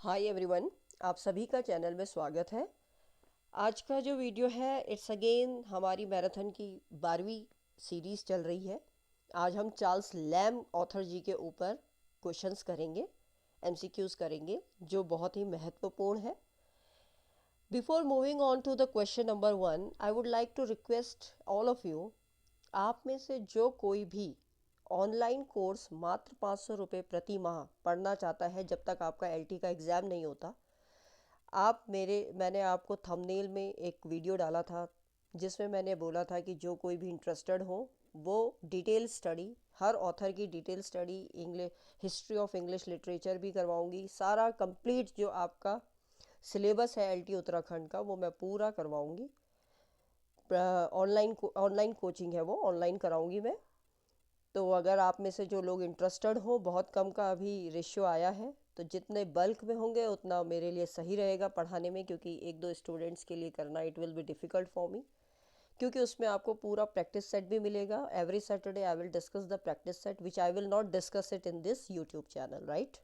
Hi everyone, आप सभी का चैनल में स्वागत है। आज का जो वीडियो है इट्स अगेन हमारी मैराथन की 12वीं सीरीज़ चल रही है। आज हम चार्ल्स लैम्ब ऑथर जी के ऊपर क्वेश्चंस करेंगे, एमसीक्यूज करेंगे जो बहुत ही महत्वपूर्ण है। Before moving on to the question number 1, I would like to request all of you, आप में से जो कोई भी ऑनलाइन कोर्स मात्र 500 रुपये प्रति माह पढ़ना चाहता है जब तक आपका एलटी का एग्ज़ाम नहीं होता, मैंने आपको थंबनेल में एक वीडियो डाला था जिसमें मैंने बोला था कि जो कोई भी इंटरेस्टेड हो वो डिटेल स्टडी, हर ऑथर की detail study, English history of English literature भी करवाऊंगी। सारा कंप्लीट जो आपका सिलेबस है एलटी उत्तराखंड का वो मैं पूरा करवाऊंगी। ऑनलाइन कोचिंग है, वो ऑनलाइन कराऊंगी मैं। तो अगर आप में से जो लोग इंटरेस्टेड हो, बहुत कम का अभी रेशियो आया है, तो जितने बल्क में होंगे उतना मेरे लिए सही रहेगा पढ़ाने में, क्योंकि एक दो स्टूडेंट्स के लिए करना it will be difficult for me. क्योंकि उसमें आपको पूरा प्रैक्टिस सेट भी मिलेगा। Every Saturday I will discuss the practice set which I will not discuss it in this YouTube channel, right.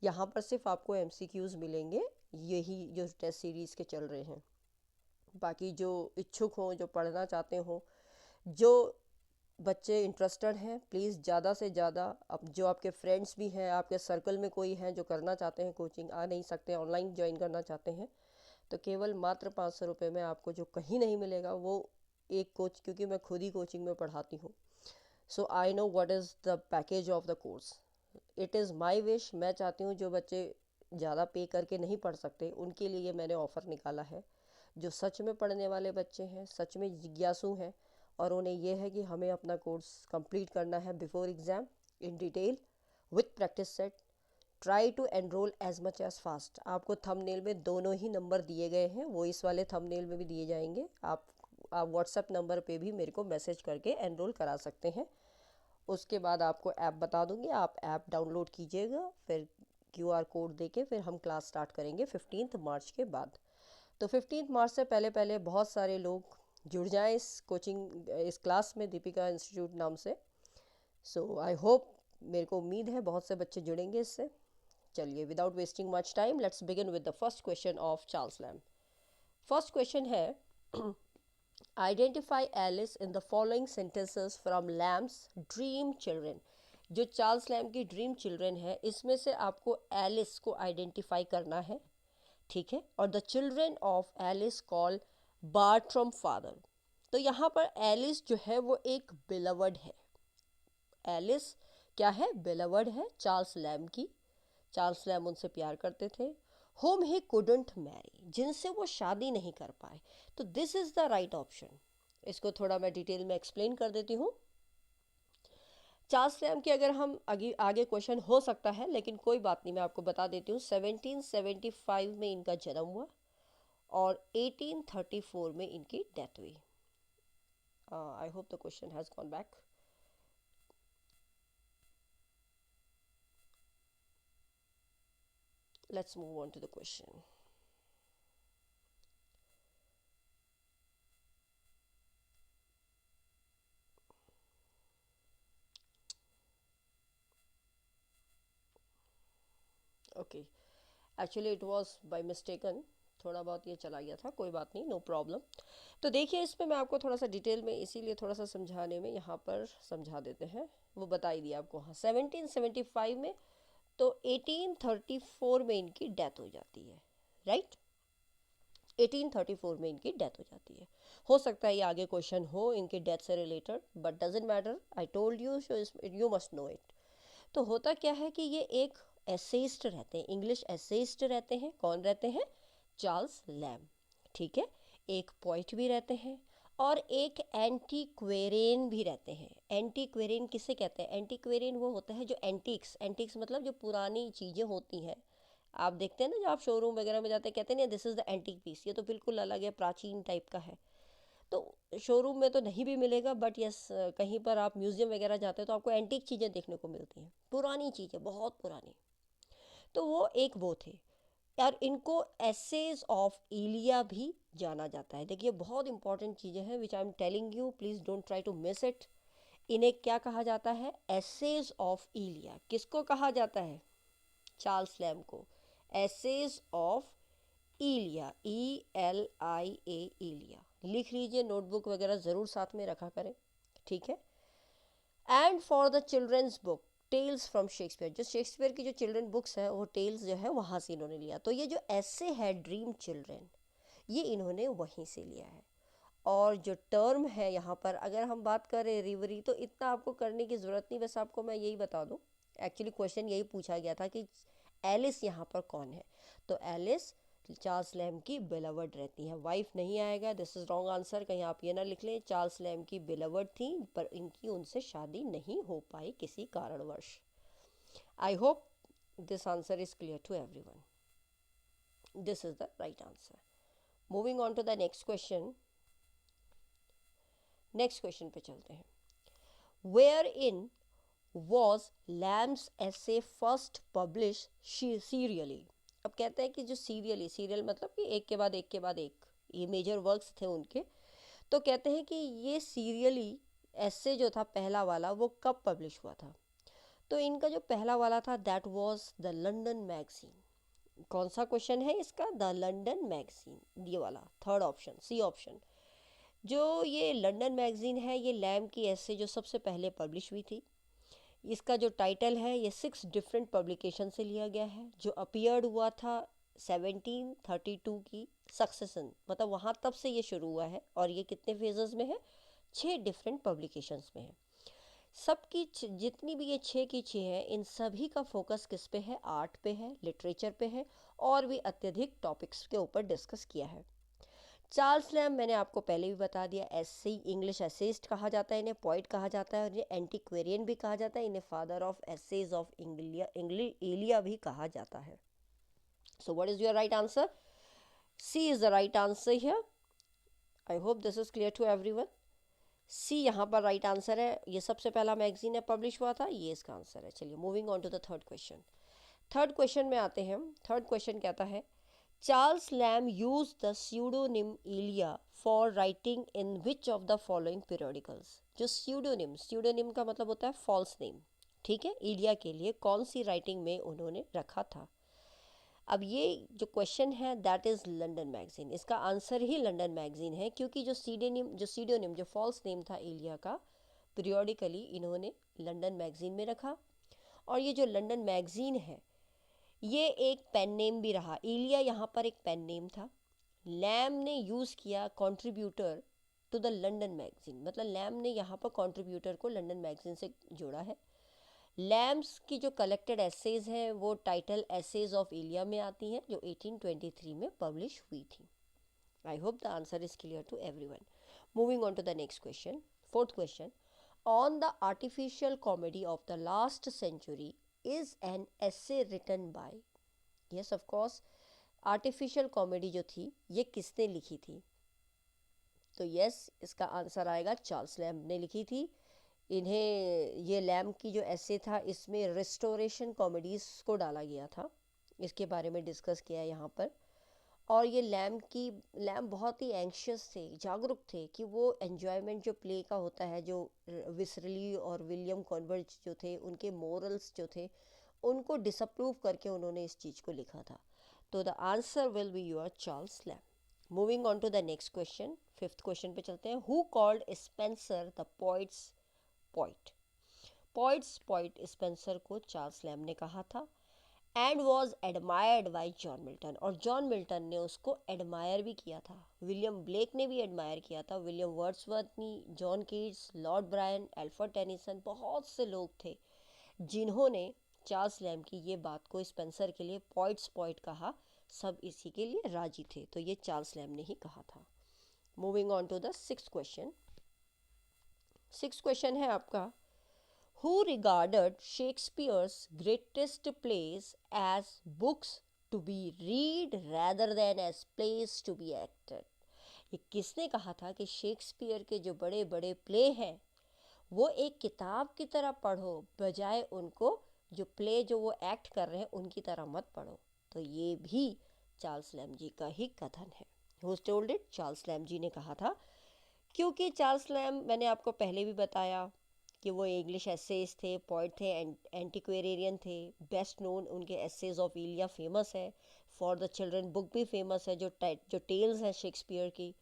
यहाँ पर सिर्फ आपको एमसीक्यूज मिलेंगे, यही जो टेस्ट सीरीज़ के चल रहे हैं। बाकी जो इच्छुक हों, जो पढ़ना चाहते हों, जो बच्चे इंटरेस्टेड हैं, प्लीज़ ज़्यादा से ज़्यादा, अब जो आपके फ्रेंड्स भी हैं, आपके सर्कल में कोई हैं जो करना चाहते हैं, कोचिंग आ नहीं सकते, ऑनलाइन ज्वाइन करना चाहते हैं, तो केवल मात्र 500 रुपये में आपको जो कहीं नहीं मिलेगा वो एक कोच, क्योंकि मैं खुद ही कोचिंग में पढ़ाती हूँ, so I know what is the package of the course. It is my wish. मैं चाहती हूँ जो बच्चे ज़्यादा पे करके नहीं पढ़ सकते उनके लिए मैंने ऑफ़र निकाला है। जो सच में पढ़ने वाले बच्चे हैं, सच में जिज्ञासु हैं, और उन्हें यह है कि हमें अपना कोर्स कंप्लीट करना है before exam in detail with practice set, try to enrol as much as fast. आपको थंबनेल में दोनों ही नंबर दिए गए हैं, वो इस वाले थंबनेल में भी दिए जाएंगे। आप व्हाट्सएप नंबर पे भी मेरे को मैसेज करके एनरोल करा सकते हैं। उसके बाद आपको ऐप बता दूंगी, आप ऐप डाउनलोड कीजिएगा, फिर क्यूआर कोड देके फिर हम क्लास स्टार्ट करेंगे 15 मार्च के बाद। तो 15 मार्च से पहले पहले बहुत सारे लोग जुड़ जाएं इस क्लास में, दीपिका इंस्टीट्यूट नाम से। सो आई होप, मेरे को उम्मीद है बहुत से बच्चे जुड़ेंगे इससे। चलिए, without wasting much time, let's begin with the first question of Charles Lamb. First question है, identify Alice in the following sentences from Lamb's dream children. जो चार्ल्स लैम्ब की ड्रीम चिल्ड्रन है, इसमें से आपको एलिस को आइडेंटिफाई करना है, ठीक है। और the children of Alice call Bartrum father. तो यहाँ पर एलिस जो है वो एक बिलवर्ड है। एलिस क्या है? बिलवर्ड है चार्ल्स लैम्ब की। चार्ल्स लैम्ब उनसे प्यार करते थे। होम ही कुडंट मैरी, जिनसे वो शादी नहीं कर पाए। तो this is the right option. इसको थोड़ा मैं डिटेल में एक्सप्लेन कर देती हूँ। चार्ल्स लैम्ब के अगर हम आगे आगे क्वेश्चन हो सकता है, लेकिन कोई बात नहीं, मैं आपको बता देती हूँ। 1775 में इनका जन्म हुआ और 1834 में इनकी डेथ हुई। आई hope the question has gone back. Let's move on to the question. Okay, actually it was by mistaken, थोड़ा बहुत ये चला गया था, कोई बात नहीं, नो प्रॉब्लम। तो देखिए, इसमें मैं आपको थोड़ा सा डिटेल में, इसीलिए थोड़ा सा समझाने में यहाँ पर समझा देते हैं। वो बता ही दिया आपको। हाँ, 1775 में, तो 1834 में इनकी डेथ हो जाती है, राइट। 1834 में इनकी डेथ हो जाती है। हो सकता है ये आगे क्वेश्चन हो इनके डेथ से related, but doesn't matter, I told you, you must know it. तो होता क्या है कि ये एक एसेइस्ट रहते हैं, इंग्लिश एसेइस्ट रहते हैं। कौन रहते हैं? चार्ल्स लैम्ब, ठीक है। एक पोइट भी रहते हैं और एक एंटीक्वेरेन भी रहते हैं। एंटीक्वेरेन किसे कहते हैं? एंटीक्वेरेन वो होता है जो एंटीक्स, एंटीक्स मतलब जो पुरानी चीज़ें होती हैं। आप देखते हैं ना, जब आप शोरूम वगैरह में जाते हैं, कहते हैं ना this is the antique piece, ये तो बिल्कुल अलग है, प्राचीन टाइप का है। तो शोरूम में तो नहीं भी मिलेगा, बट यस, कहीं पर आप म्यूज़ियम वगैरह जाते हैं तो आपको एंटीक चीज़ें देखने को मिलती हैं, पुरानी चीज़ें, बहुत पुरानी। तो वो एक वो थे। यार, इनको एसेज ऑफ इलिया भी जाना जाता है। देखिए, बहुत इंपॉर्टेंट चीज़ें हैं which I am telling you, please don't try to miss it. इन्हें क्या कहा जाता है? एसेज ऑफ इलिया। किसको कहा जाता है? चार्ल्स लैम्ब को एसेज ऑफ इलिया, ELIA, इलिया। लिख लीजिए, नोटबुक वगैरह ज़रूर साथ में रखा करें, ठीक है। And for the childrens book tales from Shakespeare, जो शेक्सपियर की जो चिल्ड्रन बुक्स है वो टेल्स जो है वहाँ से इन्होंने लिया। तो ये जो ऐसे है ड्रीम चिल्ड्रन, ये इन्होंने वहीं से लिया है। और जो टर्म है यहाँ पर अगर हम बात करें रिवरी, तो इतना आपको करने की ज़रूरत नहीं, बस आपको मैं यही बता दूँ, एक्चुअली क्वेश्चन यही पूछा गया था कि एलिस यहाँ पर कौन है। तो एलिस चार्ल्स लैम्ब की बिलवर्ड रहती हैं, वाइफ नहीं आएगा, दिस इज़ रॉन्ग आंसर, कहीं आप ये ना लिख लें। चार्ल्स लैम्ब की बिलवर्ड थी पर इनकी उनसे शादी नहीं हो पाई किसी कारणवश। I hope this answer is clear to everyone, this is the right answer. Moving on to the next question. Next question पे चलते हैं। Where in was Lamb's essay first publish serially. अब कहते हैं कि जो सीरियली, सीरियल मतलब कि एक के बाद एक के बाद एक, ये मेजर वर्क्स थे उनके। तो कहते हैं कि ये सीरियली ऐसे जो था पहला वाला वो कब पब्लिश हुआ था। तो इनका जो पहला वाला था that was the London magazine. कौन सा क्वेश्चन है इसका, द लंदन मैगजीन, ये वाला थर्ड ऑप्शन, सी ऑप्शन। जो ये लंदन मैगजीन है ये लैम्ब की ऐसे जो सबसे पहले पब्लिश हुई थी। इसका जो टाइटल है ये 6 डिफरेंट पब्लिकेशन से लिया गया है, जो अपीयर्ड हुआ था 1732 की सक्सेसन, मतलब वहाँ तब से ये शुरू हुआ है। और ये कितने फेजेस में है, 6 डिफरेंट पब्लिकेशंस में है। सबकी जितनी भी ये 6 की 6 हैं, इन सभी का फोकस किस पे है, आर्ट पे है, लिटरेचर पे है, और भी अत्यधिक टॉपिक्स के ऊपर डिस्कस किया है। चार्ल्स लैम्ब मैंने आपको पहले भी बता दिया, ऐसे इंग्लिश एसेइस्ट कहा जाता है इन्हें, पोइट कहा जाता है, और इन्हें एंटीक्वेरियन भी कहा जाता है, इन्हें फादर ऑफ एसेज ऑफ इंग्लिया भी कहा जाता है। So what is your right answer, C is the right answer here. I hope this is clear to everyone. C यहाँ पर राइट आंसर है, ये सबसे पहला मैगजीन है पब्लिश हुआ था, ये इसका आंसर है। चलिए moving on to the third question. Third question में आते हैं। थर्ड क्वेश्चन कहता है Charles Lamb used the pseudonym Elia for writing in which of the following periodicals। जो pseudonym का मतलब होता है false name, ठीक है, इलिया के लिए कौन सी राइटिंग में उन्होंने रखा था। अब ये जो क्वेश्चन है दैट इज़ लंदन मैगजीन, इसका आंसर ही लंदन मैगजीन है, क्योंकि जो सीडोनिम जो फॉल्स नेम था इलिया का, पीरियोडिकली इन्होंने लंदन मैगजीन में रखा। और ये जो लंदन मैगजीन है ये एक पेन नेम भी रहा, इलिया यहाँ पर एक पेन नेम था। लैम्ब ने यूज़ किया contributor to the London magazine, मतलब लैम्ब ने यहाँ पर कंट्रीब्यूटर को लंदन मैगजीन से जोड़ा है। लैम्ब्स की जो कलेक्टेड एसेज हैं वो टाइटल एसेज ऑफ इलिया में आती हैं, जो 1823 में पब्लिश हुई थी। I hope the answer is clear to everyone. Moving on to the next question, fourth question. On the artificial comedy of the last century is an essay written by. Yes of course, artificial comedy जो थी ये किसने लिखी थी। तो yes, इसका answer आएगा Charles Lamb ने लिखी थी। इन्हें ये लैम्ब की जो ऐसे था इसमें रिस्टोरेशन कॉमेडीज़ को डाला गया था, इसके बारे में डिस्कस किया है यहाँ पर। और ये लैम्ब बहुत ही एंशियस थे, जागरूक थे कि वो एन्जॉयमेंट जो प्ले का होता है, जो विसरली और विलियम कॉन्वर्ज जो थे उनके मोरल्स जो थे उनको डिसअप्रूव करके उन्होंने इस चीज़ को लिखा था। तो the answer will be your Charles Lamb. Moving on to the next question, fifth question पे चलते हैं। Who called Spenser the poet's poet. Poet Spenser को चार्ल्स लैम्ब ने कहा था। And was admired by John Milton, और John Milton ने उसको एडमायर भी किया था। विलियम ब्लेक ने भी एडमायर किया था, विलियम वर्ड्सवर्थ ने, John Keats, Lord Byron, Alfred Tennyson, बहुत से लोग थे जिन्होंने चार्ल्स लैम्ब की ये बात को स्पेंसर के लिए पोइट कहा। सब इसी के लिए राजी थे, तो ये चार्ल्स लैम्ब ने ही कहा था। Moving on to the sixth question. Sixth question है आपका, who regarded Shakespeare's greatest plays as books to be read rather than as plays to be acted। ये किसने कहा था कि शेक्सपियर के जो बड़े बड़े प्ले हैं वो एक किताब की तरह पढ़ो, बजाय उनको जो प्ले जो वो एक्ट कर रहे हैं उनकी तरह मत पढ़ो। तो ये भी चार्ल्स लैम्ब जी का ही कथन है। Who told it? Charles Lamb ji ने कहा था, क्योंकि चार्ल्स लैम्ब, मैंने आपको पहले भी बताया कि वो इंग्लिश एसेज थे, पोइट थे, एंटिक्वेरियन थे। बेस्ट नोन उनके एसेज ऑफ इलिया फेमस है, फॉर द चिल्ड्रन बुक भी फेमस है, जो टेल्स हैं शेक्सपियर की।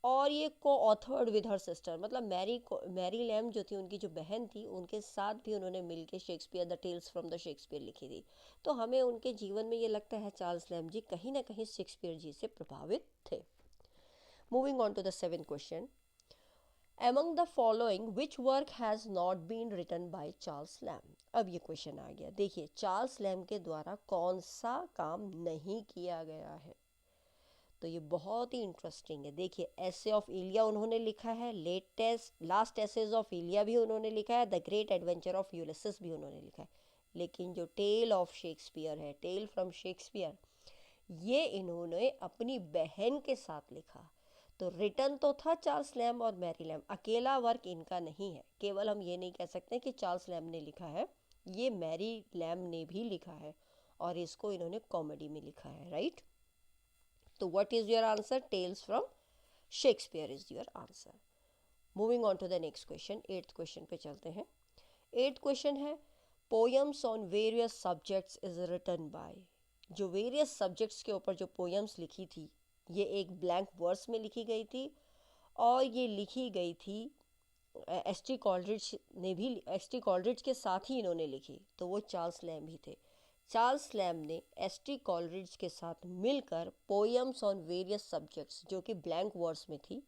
और ये को ऑथर्ड विद हर सिस्टर, मतलब मैरी लैम जो थी, उनकी जो बहन थी, उनके साथ भी उन्होंने मिलके Shakespeare the tales from the Shakespeare लिखी थी। तो हमें उनके जीवन में ये लगता है चार्ल्स लैम जी कहीं ना कहीं शेक्सपियर जी से प्रभावित थे। Moving on to the 7th question, Among the following, which work has not been written by Charles Lamb? अब ये क्वेश्चन आ गया, देखिए चार्ल्स लैम्ब के द्वारा कौन सा काम नहीं किया गया है। तो ये बहुत ही इंटरेस्टिंग है। देखिए एसे ऑफ इलिया उन्होंने लिखा है, लास्ट एसेज ऑफ इलिया भी उन्होंने लिखा है, the great adventure of Ulysses भी उन्होंने लिखा है। लेकिन जो टेल ऑफ शेक्सपियर है, टेल फ्रॉम शेक्सपियर, ये इन्होंने अपनी बहन के साथ लिखा। तो रिटर्न तो था चार्ल्स लैम्ब और मैरी लैम्ब, अकेला वर्क इनका नहीं है। केवल हम ये नहीं कह सकते कि चार्ल्स लैम्ब ने लिखा है, ये मैरी लैम्ब ने भी लिखा है और इसको इन्होंने कॉमेडी में लिखा है, राइट। तो what is your answer? Tales from Shakespeare is your answer. Moving on to the next question, 8th question पे चलते हैं। 8th क्वेश्चन है, poems on various subjects is written by. जो वेरियस सब्जेक्ट्स के ऊपर जो पोयम्स लिखी थी, ये एक ब्लैंक वर्स में लिखी गई थी और ये लिखी गई थी एस.टी. कॉलरिज ने भी, एस.टी. कॉलरिज के साथ ही इन्होंने लिखी। तो वो चार्ल्स लैम्ब ही थे। चार्ल्स लैम्ब ने एस.टी. कॉलरिज के साथ मिलकर पोयम्स ऑन वेरियस सब्जेक्ट्स, जो कि ब्लैंक वर्स में थी,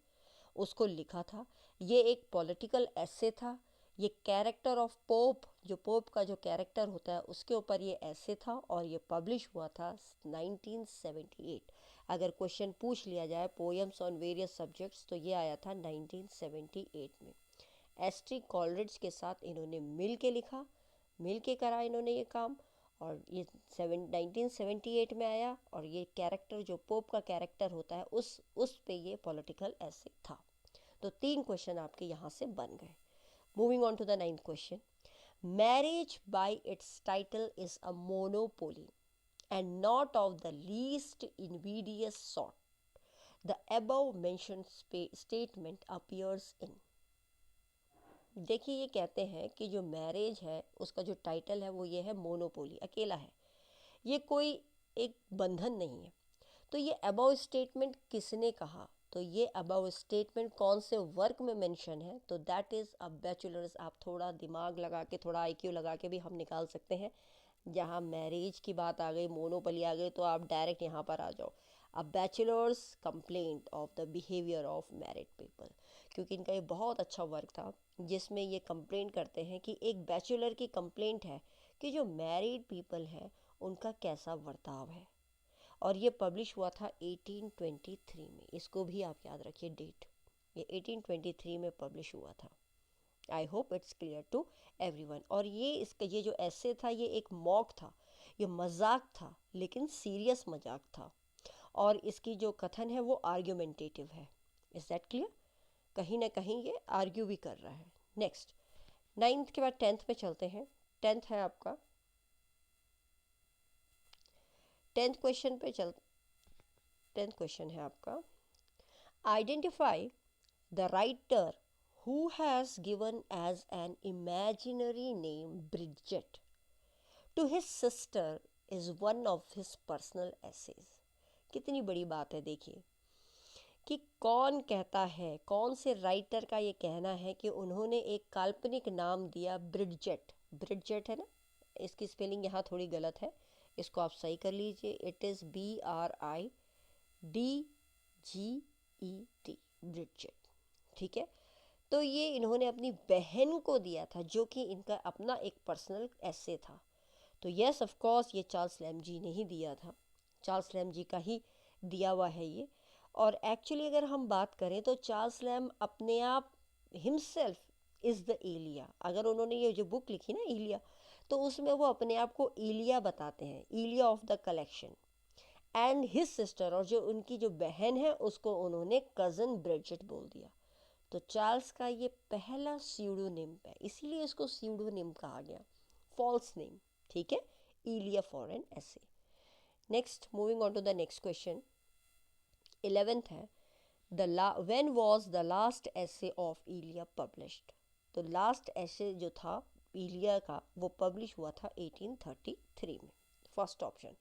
उसको लिखा था। ये एक पॉलिटिकल एसे था। ये कैरेक्टर ऑफ पोप, जो पोप का जो कैरेक्टर होता है, उसके ऊपर ये एसे था और ये पब्लिश हुआ था 1978। अगर क्वेश्चन पूछ लिया जाए पोएम्स ऑन वेरियस सब्जेक्ट्स, तो ये आया था 1978 में। एस.टी. कॉलरिज के साथ इन्होंने मिल के लिखा, मिल के करा इन्होंने ये काम, और ये 1978 में आया। और ये कैरेक्टर जो पोप का कैरेक्टर होता है, उस पे ये पॉलिटिकल ऐसे था। तो 3 क्वेश्चन आपके यहाँ से बन गए। Moving on to the 9th question, marriage by its title is a monopoly and not of the least invidious sort. The above mentioned statement appears in। देखिए ये कहते हैं कि जो मैरिज है उसका जो टाइटल है वो ये है मोनोपोली, अकेला है, ये कोई एक बंधन नहीं है। तो ये अबव स्टेटमेंट किसने कहा? तो ये अबव स्टेटमेंट कौन से वर्क में मेंशन है? तो दैट इज़ अ बैचलर्स। आप थोड़ा दिमाग लगा के, थोड़ा आईक्यू लगा के भी हम निकाल सकते हैं। जहाँ मैरिज की बात आ गई, मोनोपोली आ गई, तो आप डायरेक्ट यहाँ पर आ जाओ, a bachelor's complaint of the behaviour of married people. क्योंकि इनका ये बहुत अच्छा वर्क था जिसमें ये कंप्लेंट करते हैं कि एक बैचलर की कंप्लेंट है कि जो मैरिड पीपल है उनका कैसा वर्ताव है। और ये पब्लिश हुआ था 1823 में। इसको भी आप याद रखिए डेट, ये 1823 में पब्लिश हुआ था। I hope it's clear to everyone. और ये जो ऐसे था, ये एक मॉक था, ये मजाक था, लेकिन सीरियस मजाक था। और इसकी जो कथन है वो आर्ग्यूमेंटेटिव है। Is that clear? कहीं ना कहीं ये आर्ग्यू भी कर रहा है। नेक्स्ट, 9th के बाद 10th में चलते हैं। 10th है आपका, 10th क्वेश्चन पे 10th क्वेश्चन है आपका, identify the writer who has given as an imaginary name Bridget to his sister is one of his personal essays। कितनी बड़ी बात है, देखिए कि कौन कहता है, कौन से राइटर का ये कहना है कि उन्होंने एक काल्पनिक नाम दिया ब्रिडजेट। ब्रिडजेट है ना, इसकी स्पेलिंग यहाँ थोड़ी गलत है, इसको आप सही कर लीजिए। इट इज़ BRIDGET, ब्रिडजेट, ठीक है। तो ये इन्होंने अपनी बहन को दिया था, जो कि इनका अपना एक पर्सनल ऐसे था। तो यस ऑफ कोर्स ये चार्ल्स लैम्ब जी ने ही दिया था, चार्ल्स लैम्ब जी का ही दिया हुआ है ये। और एक्चुअली अगर हम बात करें तो चार्ल्स लैम्ब अपने आप हिमसेल्फ इज़ द इलिया। अगर उन्होंने ये जो बुक लिखी ना इलिया, तो उसमें वो अपने आप को इलिया बताते हैं, Elia of the collection. And his sister, और जो उनकी जो बहन है उसको उन्होंने कज़न ब्रिडजेट बोल दिया। तो चार्ल्स का ये पहला स्यूडोनिम है, इसीलिए इसको स्यूडोनिम कहा गया, फॉल्स नेम, ठीक है, Elia for an essay. Next, moving on to the next question, 11th है, when was the last essay of Elia published. तो लास्ट ऐसे जो था इलिया का वो पब्लिश हुआ था 1833 में, फर्स्ट ऑप्शन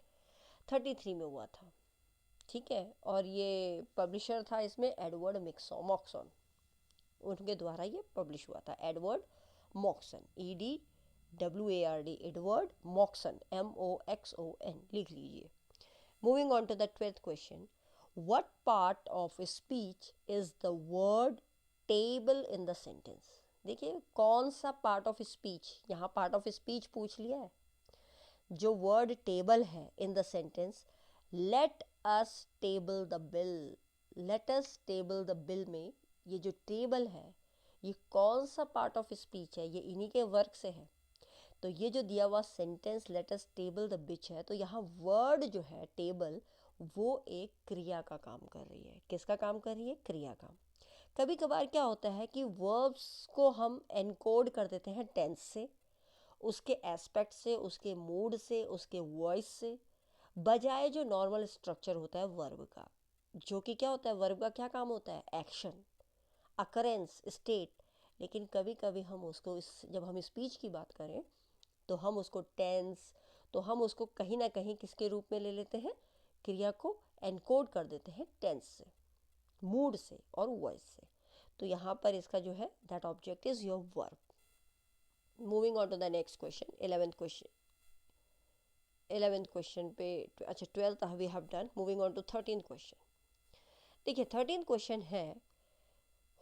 33 में हुआ था, ठीक है। और ये पब्लिशर था इसमें एडवर्ड मॉक्सन, उनके द्वारा ये पब्लिश हुआ था, Edward Moxon, EDWARD, Edward Moxon, MOXON, लिख लीजिए। Moving on to the 12th question, what part of speech is the word table in the sentence. देखिए कौन सा पार्ट ऑफ स्पीच, यहाँ पार्ट ऑफ स्पीच पूछ लिया है। जो वर्ड टेबल है in the sentence, let us table the bill, let us table the bill में ये जो टेबल है ये कौन सा पार्ट ऑफ स्पीच है, ये इन्हीं के वर्क से है। तो ये जो दिया हुआ sentence let us table the beach है, तो यहाँ वर्ड जो है टेबल वो एक क्रिया का काम कर रही है। किसका काम कर रही है? क्रिया का। कभी कभार क्या होता है कि वर्ब्स को हम एनकोड कर देते हैं टेंस से, उसके एस्पेक्ट से, उसके मूड से, उसके वॉइस से, बजाय जो नॉर्मल स्ट्रक्चर होता है वर्ब का, जो कि क्या होता है, वर्ब का क्या काम होता है? Action, occurrence, state. लेकिन कभी कभी हम उसको जब हम स्पीच की बात करें तो हम उसको टेंस, तो हम उसको कहीं ना कहीं किसके रूप में ले लेते हैं? क्रिया को एनकोड कर देते हैं टेंस से, मूड से और वॉइस से। तो यहाँ पर इसका जो है that object is your verb. Moving on to the next question, 11th question पे, अच्छा 12th we have done. Moving on to 13th question. देखिए 13th क्वेश्चन है,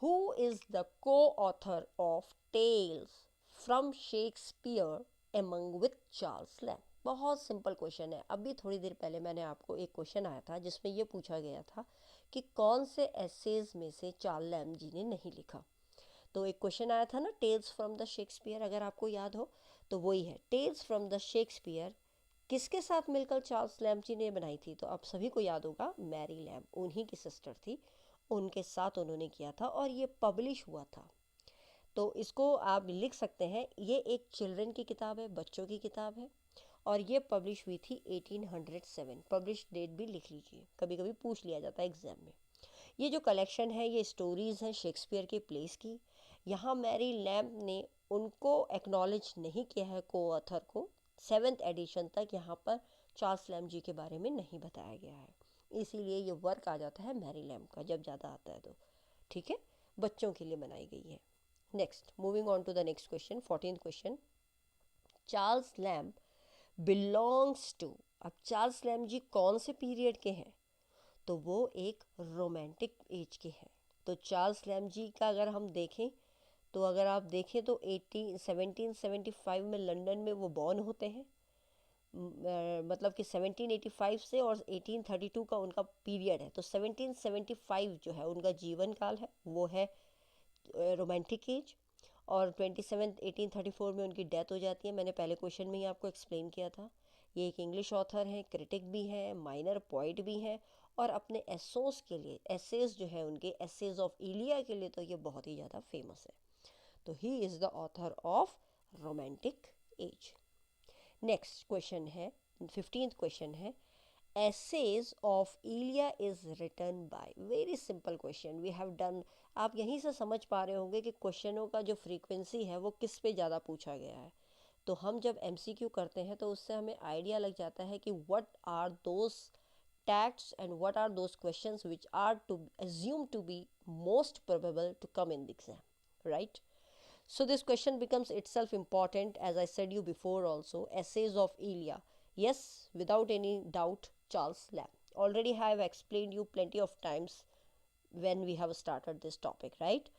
who is the co author of tales from Shakespeare among with Charles Lamb. बहुत simple question है। अभी थोड़ी देर पहले मैंने आपको एक क्वेश्चन आया था जिसमें ये पूछा गया था कि कौन से एसेज में से चार्ल्स लैम्ब जी ने नहीं लिखा। तो एक क्वेश्चन आया था ना, टेल्स फ्रॉम द शेक्सपियर, अगर आपको याद हो तो वही है। टेल्स फ्रॉम द शेक्सपियर किसके साथ मिलकर चार्ल्स लैम्ब जी ने बनाई थी? तो आप सभी को याद होगा, मैरी लैम्ब, उन्हीं की सिस्टर थी, उनके साथ उन्होंने किया था और ये पब्लिश हुआ था। तो इसको आप लिख सकते हैं, ये एक चिल्ड्रन की किताब है, बच्चों की किताब है, और ये पब्लिश हुई थी 1807। पब्लिश डेट भी लिख लीजिए, कभी कभी पूछ लिया जाता है एग्जाम में। ये जो कलेक्शन है ये स्टोरीज़ हैं शेक्सपियर के प्लेस की। यहाँ मैरी लैम्ब ने उनको एक्नॉलेज नहीं किया है को ऑथर को। 7th एडिशन तक यहाँ पर चार्ल्स लैम्ब जी के बारे में नहीं बताया गया है, इसीलिए ये वर्क आ जाता है मैरी लैम्ब का जब ज़्यादा आता है तो, ठीक है, बच्चों के लिए बनाई गई है। Next, moving on to the next question, 14th question, Charles Lamb belongs to. अब चार्ल्स लैम्ब जी कौन से पीरियड के हैं? तो वो एक रोमांटिक एज के हैं। तो चार्ल्स लैम्ब जी का अगर हम देखें तो अगर आप देखें तो 1775 में लंदन में वो बॉर्न होते हैं। मतलब कि 1785 से और 1832 का उनका पीरियड है। तो 1775 जो है उनका जीवन काल है, वो है रोमांटिक एज। और 27 1834 में उनकी डेथ हो जाती है। मैंने पहले क्वेश्चन में ही आपको एक्सप्लेन किया था। ये एक इंग्लिश ऑथर हैं, क्रिटिक भी हैं, माइनर पोइट भी हैं, और अपने एसोस के लिए, एसेज जो है उनके, एसेज ऑफ इलिया के लिए तो ये बहुत ही ज़्यादा फेमस है। तो he is the author of romantic age. Next question है, 15th क्वेश्चन है, essays of Elia is written by. Very simple question we have done. आप यहीं से समझ पा रहे होंगे कि क्वेश्चनों का जो फ्रीक्वेंसी है वो किस पे ज़्यादा पूछा गया है। तो हम जब MCQ करते हैं तो उससे हमें आइडिया लग जाता है कि what are those texts and what are those questions which are to assume to be most probable to come in the exam, right? So this question becomes itself important, as I said you before also. Essays of Elia, yes, without any doubt, Charles Lamb. Already I have explained you plenty of times when we have started this topic, right?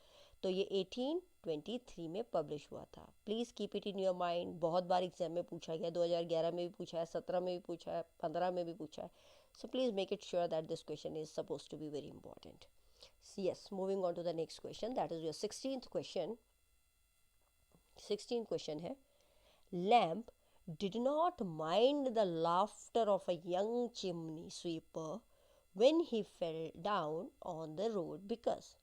तो ये 1823 में publish हुआ था। Please keep it in your mind. बहुत बार exam में पूछा गया, 2011 में भी पूछा है, 17 में भी पूछा है, 15 में भी पूछा है। So please make it sure that this question is suppose to be very important. yes, moving on to the next question, that is your 16th question। 16th question है, Lamb did not mind the laughter of a young chimney sweeper when he fell down on the road because।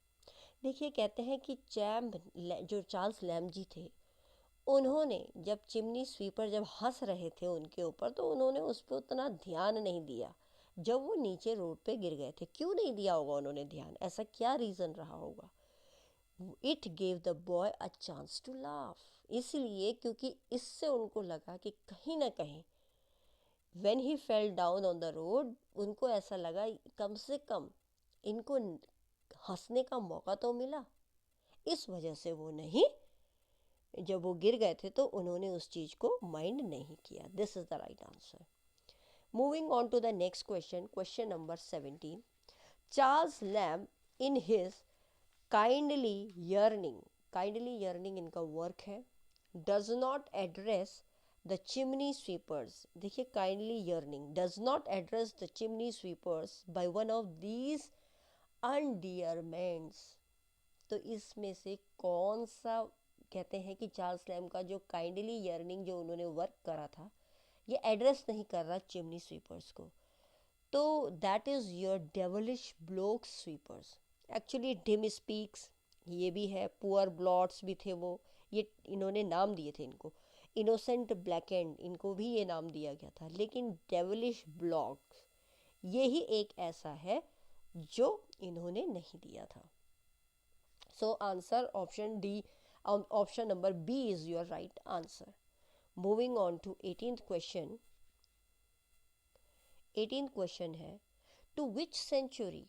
देखिए कहते हैं कि जो Charles Lamb जी थे, उन्होंने जब chimney sweeper जब हंस रहे थे उनके ऊपर, तो उन्होंने उस पर उतना ध्यान नहीं दिया जब वो नीचे रोड पे गिर गए थे। क्यों नहीं दिया होगा उन्होंने ध्यान? ऐसा क्या रीज़न रहा होगा? It gave the boy a chance to laugh, इसलिए क्योंकि इससे उनको लगा कि कहीं ना कहीं when he fell down on the road, उनको ऐसा लगा कम से कम इनको हंसने का मौका तो मिला। इस वजह से वो नहीं, जब वो गिर गए थे तो उन्होंने उस चीज़ को माइंड नहीं किया। This is the right answer. Moving on to the next question, question number 17। Charles Lamb in his kindly yearning, kindly yearning इनका वर्क है, does not address the chimney sweepers. देखिए, kindly yearning does not address the chimney sweepers by one of these endearments. तो इसमें से कौन सा कहते हैं कि चार्ल्स लैम्ब का जो काइंडली यर्निंग जो उन्होंने वर्क करा था ये एड्रेस नहीं कर रहा चिमनी स्वीपर्स को? तो that is your devilish block sweepers. Actually dim speaks ये भी है, पुअर ब्लॉट्स भी थे वो, ये इन्होंने नाम दिए थे इनको। इनोसेंट ब्लैक एंड इनको भी ये नाम दिया गया था, लेकिन डेवलिश ब्लॉक्स ये ही एक ऐसा है जो इन्होंने नहीं दिया था। So answer option D, option number B is your right answer. Moving on to 18th question. 18th question है, to which century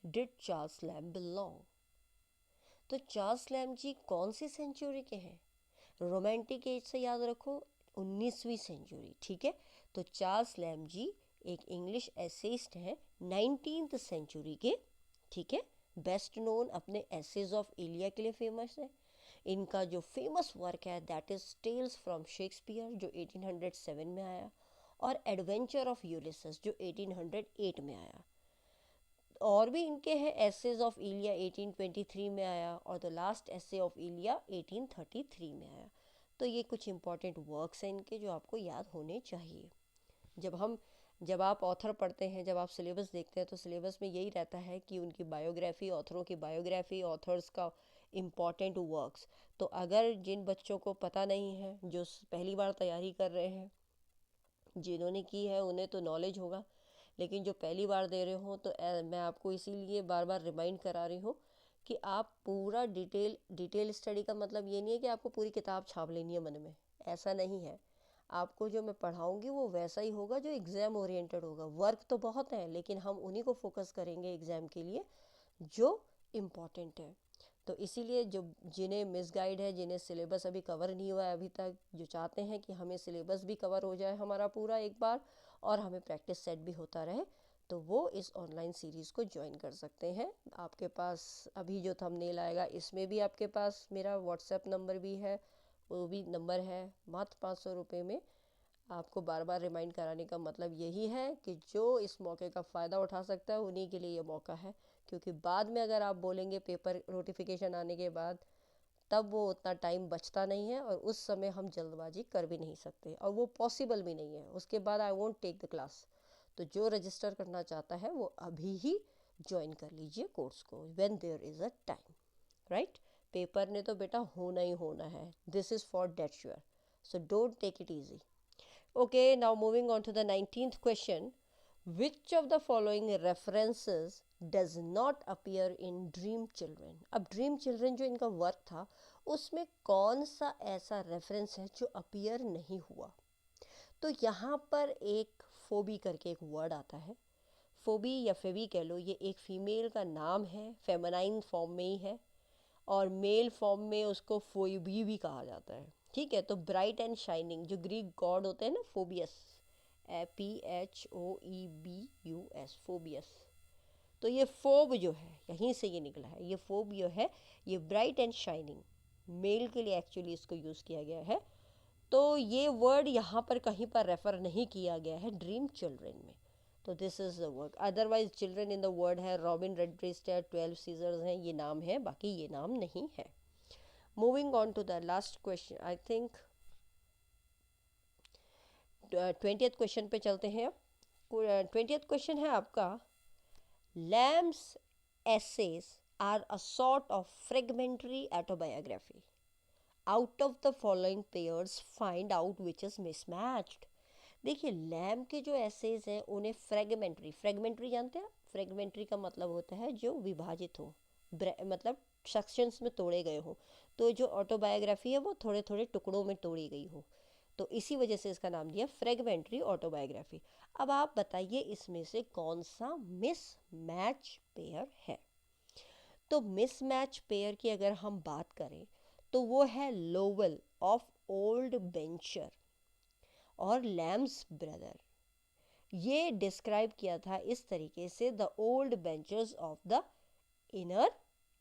did Charles Lamb belong? तो चार्ल्स लैम्ब जी कौन सी सेंचुरी के हैं? रोमांटिक एज से याद रखो, 19वीं सेंचुरी, ठीक है। तो चार्ल्स लैम्ब जी एक इंग्लिश एसेइस्ट हैं 19th सेंचुरी के, ठीक है। बेस्ट नोन अपने एसेज ऑफ इलिया के लिए फेमस है। इनका जो फेमस वर्क है that is tales from Shakespeare जो 1807 में आया, और एडवेंचर ऑफ यूलिसेस जो 1808 में आया। और भी इनके हैं एसेज ऑफ इलिया 1823 में आया, और the last essay of Elia 1833 में आया। तो ये कुछ इंपॉर्टेंट वर्क्स हैं इनके जो आपको याद होने चाहिए। जब आप ऑथर पढ़ते हैं, जब आप सिलेबस देखते हैं, तो सिलेबस में यही रहता है कि उनकी बायोग्राफी, ऑथरों की बायोग्राफी, ऑथर्स का इम्पॉर्टेंट वर्क्स। तो अगर जिन बच्चों को पता नहीं है, जो पहली बार तैयारी कर रहे हैं, जिन्होंने की है उन्हें तो नॉलेज होगा, लेकिन जो पहली बार दे रहे हो तो मैं आपको इसीलिए बार बार रिमाइंड करा रही हूँ कि आप पूरा डिटेल स्टडी का मतलब ये नहीं है कि आपको पूरी किताब छाप लेनी है मन में, ऐसा नहीं है। आपको जो मैं पढ़ाऊंगी वो वैसा ही होगा जो एग्ज़ाम ओरिएंटेड होगा। वर्क तो बहुत है, लेकिन हम उन्हीं को फोकस करेंगे एग्ज़ाम के लिए जो इम्पॉर्टेंट है। तो इसीलिए जो जिन्हें मिसगाइड है, जिन्हें सिलेबस अभी कवर नहीं हुआ है अभी तक, जो चाहते हैं कि हमें सिलेबस भी कवर हो जाए हमारा पूरा एक बार, और हमें प्रैक्टिस सेट भी होता रहे, तो वो इस ऑनलाइन सीरीज़ को ज्वाइन कर सकते हैं। आपके पास अभी जो थंबनेल आएगा इसमें भी आपके पास मेरा व्हाट्सएप नंबर भी है, वो भी नंबर है। मात्र 500 रुपये में आपको बार बार रिमाइंड कराने का मतलब यही है कि जो इस मौके का फ़ायदा उठा सकता है उन्हीं के लिए ये मौका है। क्योंकि बाद में अगर आप बोलेंगे पेपर नोटिफिकेशन आने के बाद, तब वो उतना टाइम बचता नहीं है, और उस समय हम जल्दबाजी कर भी नहीं सकते, और वो पॉसिबल भी नहीं है। उसके बाद I won't take the class. तो जो रजिस्टर करना चाहता है वो अभी ही ज्वाइन कर लीजिए कोर्स को, when there is a time, right. Paper ने तो बेटा होना ही होना है, this is for dead sure, so don't take it easy. Okay, now moving on to the 19th question. Which of the following references does not appear in Dream Children? अब Dream Children जो इनका work था उसमें कौन सा ऐसा reference है जो अपीयर नहीं हुआ? तो यहाँ पर एक फोबी करके एक वर्ड आता है। फोबी या फेबी कह लो, ये एक फीमेल का नाम है, फेमिनाइन फॉर्म में ही है, और मेल फॉर्म में उसको फोबी भी कहा जाता है, ठीक है। तो ब्राइट एंड शाइनिंग जो ग्रीक गॉड होते हैं ना, फोबियस, PHOEBUS, फोबियस। तो ये फोब जो है यहीं से ये निकला है, ये फोब जो है ये ब्राइट एंड शाइनिंग मेल के लिए एक्चुअली इसको यूज़ किया गया है। तो ये वर्ड यहाँ पर कहीं पर रेफर नहीं किया गया है ड्रीम चिल्ड्रन में। तो this is the work, otherwise children in the word है रॉबिन रेडब्रेस्ट है, 12 सीजर्स हैं, ये नाम है, बाकी ये नाम नहीं है। Moving on to the last question, I think 20th question पे चलते हैं। 20th क्वेश्चन है आपका, Lamb's essays are a sort of fragmentary autobiography. Out of the following pairs find out which is mismatched. देखिए, लैम्ब के जो essays हैं उन्हें फ्रेगमेंट्री, फ्रेगमेंट्री जानते हैं? फ्रेगमेंट्री का मतलब होता है जो विभाजित हो, मतलब सेक्शंस में तोड़े गए हों, तो जो ऑटोबायोग्राफी है वो थोड़े थोड़े टुकड़ों में तोड़ी गई हो, तो इसी वजह से इसका नाम दिया फ्रेगमेंट्री ऑटोबायोग्राफी। अब आप बताइए इसमें से कौन सा मिसमैच पेयर है। तो मिसमैच पेयर की अगर हम बात करें तो वो है लोवेल ऑफ ओल्ड बेंचर और लैम्स ब्रदर। ये डिस्क्राइब किया था इस तरीके से, the old benchers of the Inner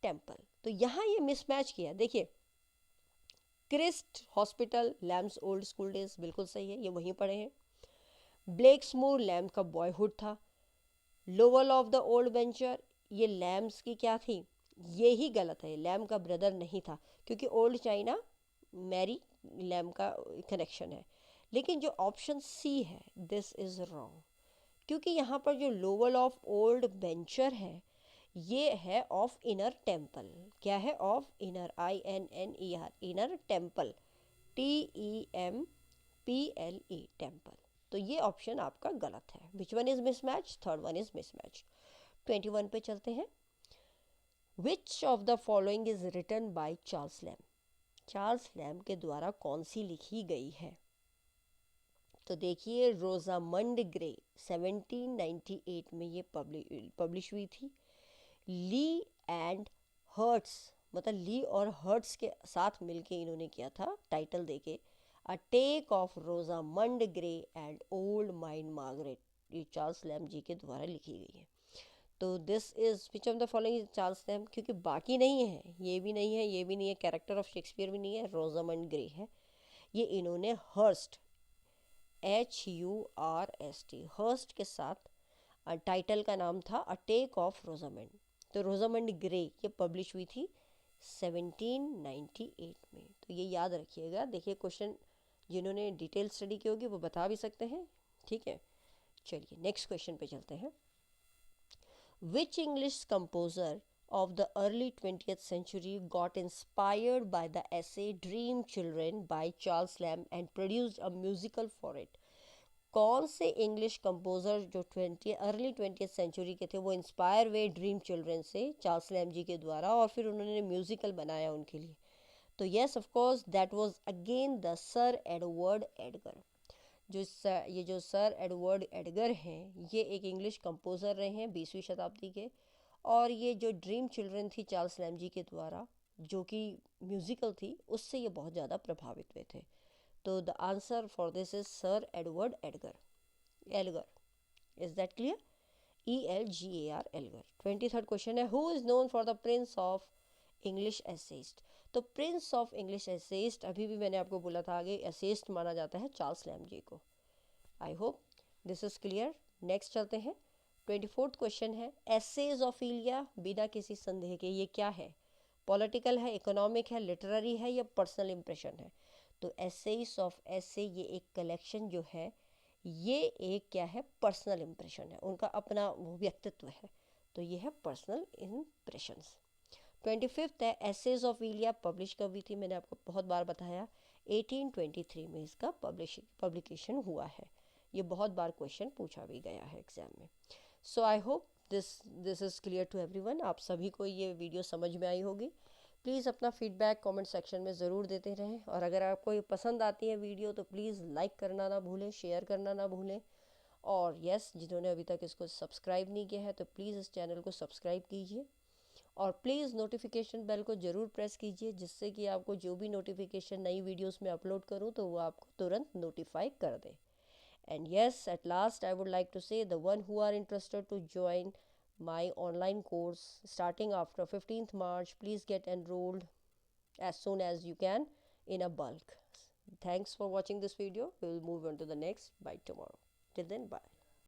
Temple. तो यहाँ ये मिसमैच किया, देखिए Christ Hospital Lamb's old school days, बिल्कुल सही है, ये वहीं पढ़े हैं। ब्लेक्समोर लैम्स का बॉयहुड था। Lovel of the old bencher, ये लैम्स की क्या थी, ये ही गलत है, लैम का ब्रदर नहीं था, क्योंकि ओल्ड चाइना मैरी लैम का कनेक्शन है। लेकिन जो ऑप्शन सी है दिस इज रॉन्ग, क्योंकि यहाँ पर जो लोवल ऑफ ओल्ड बेंचर है ये है ऑफ इनर टेम्पल। क्या है, of inner, INNER, Inner Temple, TEMPLE, temple. तो ये ऑप्शन आपका गलत है। Which one is mismatch, third one is mismatch. 21 पे चलते हैं। Which of the following is written by Charles Lamb, Charles Lamb के द्वारा कौन सी लिखी गई है। तो देखिए रोजामंड ग्रे 1798 में ये पब्लिश हुई थी। ली एंड हर्ट्स, मतलब ली और हर्ट्स के साथ मिलके इन्होंने किया था टाइटल देके, a tale of Rosamund Gray and old blind Margaret. ये चार्ल्स लैम जी के द्वारा लिखी गई है। तो this is which of the following Charles Lamb, क्योंकि बाकी नहीं है, ये भी नहीं है, ये भी नहीं है, कैरेक्टर ऑफ शेक्सपियर भी नहीं है, रोजामंड ग्रे है। ये इन्होंने हर्स्ट, HURST, हर्स्ट के साथ टाइटल का नाम था अ टेक ऑफ रोजामंड। तो रोजामंड ग्रे ये पब्लिश हुई थी 1798 में। तो ये याद रखिएगा। देखिए क्वेश्चन जिन्होंने डिटेल स्टडी की होगी वो बता भी सकते हैं, ठीक है। चलिए नेक्स्ट क्वेश्चन पे चलते हैं। Which English composer of the early 20th century got inspired by the essay Dream Children by Charles Lamb and produced a musical for it? कौन से इंग्लिश कंपोजर जो अर्ली 20th सेंचुरी के थे वो inspire हुए ड्रीम चिल्ड्रन से Charles Lamb ji के द्वारा, और फिर उन्होंने म्यूजिकल बनाया उनके लिए। तो yes of course that was again the sir Edward Edgar. ये जो सर एडवर्ड एडगर हैं ये एक इंग्लिश कंपोज़र रहे हैं 20वीं शताब्दी के, और ये जो ड्रीम चिल्ड्रन थी चार्ल्स लैम जी के द्वारा जो कि म्यूज़िकल थी उससे ये बहुत ज़्यादा प्रभावित हुए थे। तो the answer for this is sir Edward Edgar, Elgar. Is that clear, ELGAR, Elgar. 23rd question है, who is known for the prince of English essayist. तो प्रिंस ऑफ इंग्लिश एसेइस्ट, अभी भी मैंने आपको बोला था आगे, एसेइस्ट माना जाता है चार्ल्स लैम जी को। आई hope this is clear. Next चलते हैं। 24th क्वेश्चन है, एसेज ऑफ इलिया बिना किसी संदेह के ये क्या है, पॉलिटिकल है, इकोनॉमिक है, लिटरेरी है, या पर्सनल इंप्रेशन है। तो एसेज ऑफ एसे ये एक कलेक्शन जो है ये एक क्या है, पर्सनल इंप्रेशन है, उनका अपना वो व्यक्तित्व है, तो ये है पर्सनल इंप्रेशंस। 25th है, एसेज ऑफ इलिया पब्लिश कब हुई थी, मैंने आपको बहुत बार बताया 1823 में इसका पब्लिकेशन हुआ है। ये बहुत बार क्वेश्चन पूछा भी गया है एग्जाम में। So I hope this is clear to everyone. आप सभी को ये वीडियो समझ में आई होगी। प्लीज़ अपना फीडबैक कमेंट सेक्शन में ज़रूर देते रहें, और अगर आपको ये पसंद आती है वीडियो तो प्लीज़ लाइक करना ना भूलें, शेयर करना ना भूलें, और यस जिन्होंने अभी तक इसको सब्सक्राइब नहीं किया है तो प्लीज़ इस चैनल को सब्सक्राइब कीजिए, और प्लीज़ नोटिफिकेशन बेल को ज़रूर प्रेस कीजिए, जिससे कि आपको जो भी नोटिफिकेशन नई वीडियोस में अपलोड करूं तो वो आपको तुरंत नोटिफाई कर दे। And yes at last I would like to say the one who are interested to join my online course starting after 15th March, please get enrolled as soon as you can in a bulk. Thanks for watching this video. We will move on to the next by tomorrow. Till then, bye.